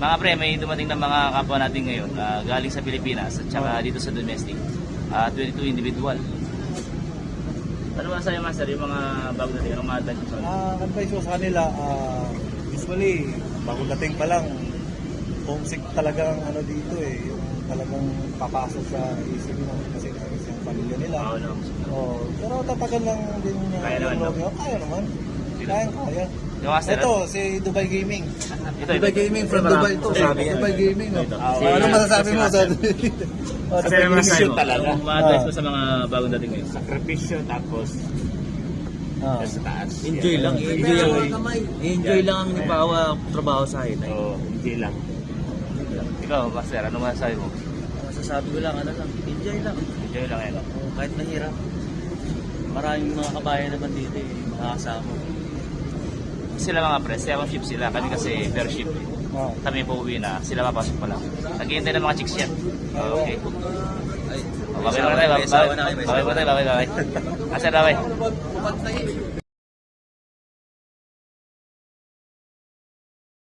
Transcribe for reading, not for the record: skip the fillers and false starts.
Mga pre, may dumating na mga kapwa natin ngayon galing sa Pilipinas at saka dito sa domestic. 22 individual. Ano ba sa'yo, Master, yung mga bago natin? Anong mga advice mo sa kanila? Advice ko sa kanila, usually, bago dating pa lang, homesick talagang ano dito yung talagang papasok sa isip mo kasi yung pamilya nila. Oo, no. Pero tatagal lang din Kaya naman, no? Kaya naman. Kaya. Yung Master, Ito, si Dubai Gaming. ito. Dubai Gaming from Dubai to. Dubai Gaming. Ano masasabi mo sa Kasi naman sa'yo, talaga. yung mga advice mo sa mga bagong dating ngayon? Sakripisyo tapos sa taas. Enjoy lang, enjoy lang ang ipawa trabaho sa akin. Oo, hindi lang. Ikaw, Master, ano masasabi mo? Masasabi ko lang, ano lang, enjoy lang. Enjoy lang yan. Kahit mahirap. Maraming mga kabayan naman dito makakasama. Sila mga pre, 7 shift sila. Kami kasi per shift. Kami po uwi na, sila papasok pa lang. Naghihintay ng mga chicks yan. Okay. Babay mo tayo, babay. Babay mo tayo, babay. Asa, babay.